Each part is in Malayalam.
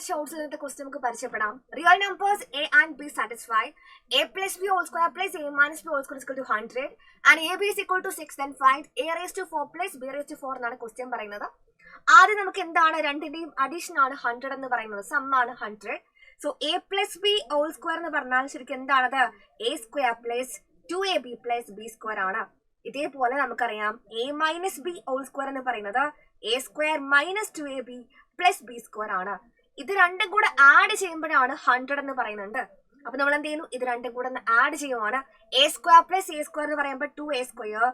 ഷോർട്സിൽ ഇന്നത്തെ ക്വസ്റ്റ്യൻ നമുക്ക് പരിചയപ്പെടാം. Real numbers a and b satisfy a plus b whole square plus a minus b whole square equal to 100 and a b is equal to 6 then find a raised to 4 plus b raised to 4 എന്നാണ് ക്വസ്റ്റ്യൻ പറയുന്നത്. ആദ്യം നമുക്ക് എന്താണ് രണ്ടിന്റെയും അഡീഷൻ ആണ് 100 എന്ന് പറയുന്നത്, സം ആണ് 100. So a plus b whole square എന്ന് പറഞ്ഞാൽ ശരിക്കും എന്താണത്, a square plus 2ab plus b square ആണ്. ഇതേപോലെ നമുക്കറിയാം a minus b whole square എന്ന് പറയുന്നത് a square minus 2ab plus b square ആണ്. ഇത് രണ്ടും കൂടെ ആഡ് ചെയ്യുമ്പോഴാണ് 100 എന്ന് പറയുന്നുണ്ട്. അപ്പൊ നമ്മൾ എന്ത് ചെയ്യുന്നു, ഇത് രണ്ടും കൂടെ ആഡ് ചെയ്യുവാണ്. A square plus A square എന്ന് പറയുമ്പോൾ 2a square,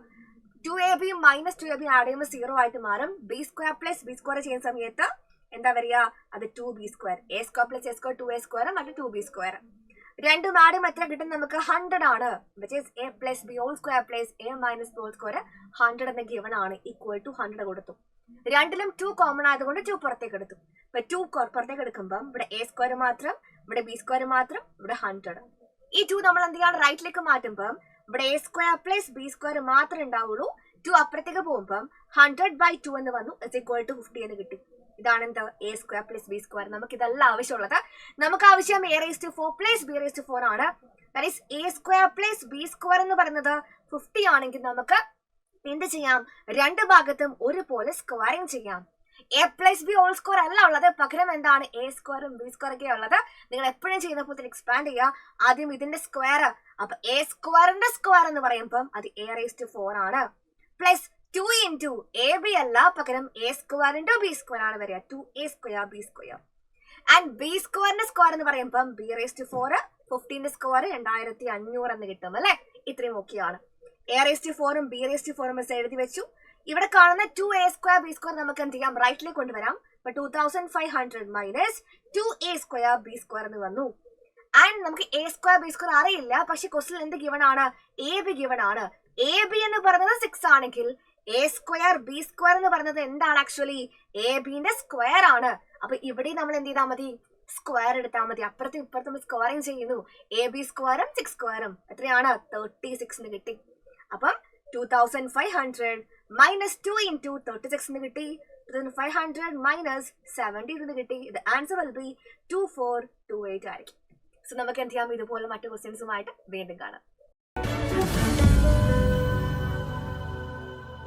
2ab minus 2ab add ചെയ്യുമ്പോൾ 0 ആയിട്ട് മാറും. B square plus b square ചെയ്യുന്ന സമയത്ത് എന്താ വരിക, അത് 2b square. A square plus A square 2a square മറ്റു 2b സ്ക്വയർ. രണ്ടും ആഡ് ചെയ്യുമ്പോൾ എത്ര കിട്ടും നമുക്ക്, 100 ആണ്. A plus b whole square plus a minus b whole square 100 എന്ന ഗിവൺ ആണ്, ഈക്വൽ ടു 100 കൊടുത്തു. രണ്ടിലും 2 കോമൺ ആയതുകൊണ്ട് 2 പുറത്തേക്ക് എടുത്തു. ഇപ്പൊ 2 പുറത്തേക്ക് എടുക്കുമ്പോൾ ഇവിടെ എ സ്ക്വയർ മാത്രം, ഇവിടെ ബി സ്ക്വയർ മാത്രം, ഇവിടെ 100. ഈ 2 നമ്മൾ എന്ത് ചെയ്യാണ്, റൈറ്റിലേക്ക് മാറ്റുമ്പോൾ ഇവിടെ A square plus b square മാത്രമേ ഉണ്ടാവുള്ളൂ. 2 അപ്പുറത്തേക്ക് പോകുമ്പോൾ 100/2 എന്ന് വന്നു, ഇറ്റ്സ് ഈക്വൽ ടു 50 എന്ന് കിട്ടി. ഇതാണ് എന്ത്, a square plus b square. നമുക്ക് ഇതല്ല ആവശ്യമുള്ളത്. നമുക്ക് ആവശ്യം a raise to 4 plus b raise to 4 ആണ്. That is a square plus b square എന്ന് പറയുന്നത് 50 ആണെങ്കിൽ നമുക്ക് എന്ത് ചെയ്യാം, രണ്ട് ഭാഗത്തും ഒരുപോലെ സ്ക്വയറിങ് ചെയ്യാം. A plus b whole square അല്ല ഉള്ളത്, പകരം എന്താണ് എ സ്ക്വയറും ബി സ്ക്വയർ ഒക്കെ ഉള്ളത്. നിങ്ങൾ എപ്പോഴും ചെയ്യുന്നപ്പോൾ എക്സ്പാൻഡ് ചെയ്യുക. ആദ്യം ഇതിന്റെ സ്ക്വയർ, അപ്പൊ എ സ്ക്വയറിന്റെ സ്ക്വയർ എന്ന് പറയുമ്പോൾ അത് എ റേസ് ടു 4 ആണ്. പ്ലസ് 2 ഇൻറ്റു എ ബി അല്ല, പകരം A square into B square ആണ് വരിക, 2a square B square. And B സ്ക്വയറിന്റെ സ്ക്വയർ എന്ന് പറയുമ്പോൾ ബി റേസ് ടു 4, 15ന്റെ സ്ക്വയർ 2500 എന്ന് കിട്ടും അല്ലെ. ഇത്രയും ഓക്കെയാണ്. എ റേസ് ടു 4ഉം ബി റേസ് ടു 4ഉം എഴുതി വെച്ചു. ഇവിടെ കാണുന്ന 2a സ്ക്വയർ ബി സ്ക്വയർ നമുക്ക് എന്ത് ചെയ്യാം, റൈറ്റിലേക്ക് കൊണ്ടുവരാം. അപ്പൊ 2500 minus 2a square B square എന്ന് വന്നു. ആൻഡ് നമുക്ക് എ സ്ക്വയർ ബി സ്ക്വയർ അറിയില്ല, പക്ഷെ ക്വസ്റ്റ്യൻ എന്ത് ഗിവൺ ആണ്, എ ബി ഗിവൺ ആണ്. എ ബി എന്ന് പറയുന്നത് 6 ആണെങ്കിൽ എ സ്ക്വയർ ബി സ്ക്വയർ എന്ന് പറയുന്നത് എന്താണ്, ആക്ച്വലി എ ബിന്റെ സ്ക്വയർ ആണ്. അപ്പൊ ഇവിടെ നമ്മൾ എന്ത് ചെയ്താൽ മതി, സ്ക്വയർ എടുത്താൽ മതി. അപ്പുറത്തും ഇപ്പുറത്തും സ്ക്വയറിങ് ചെയ്യുന്നു. എ ബി സ്ക്വയറും 6 സ്ക്വയറും എത്രയാണ്, 36 എന്ന് കിട്ടി. അപ്പം 2500 മൈനസ് 2 ഇൻറ്റു 36 എന്ന് കിട്ടി. 2500 മൈനസ് 70 എന്ന് കിട്ടി. ഇത് ആൻസർ വിൽ ബി 2428 ആയിരിക്കും. സോ നമുക്ക് എന്ത് ചെയ്യാം, ഇതുപോലെ മറ്റു ക്വസ്റ്റ്യൻസുമായിട്ട് വീണ്ടും കാണാം.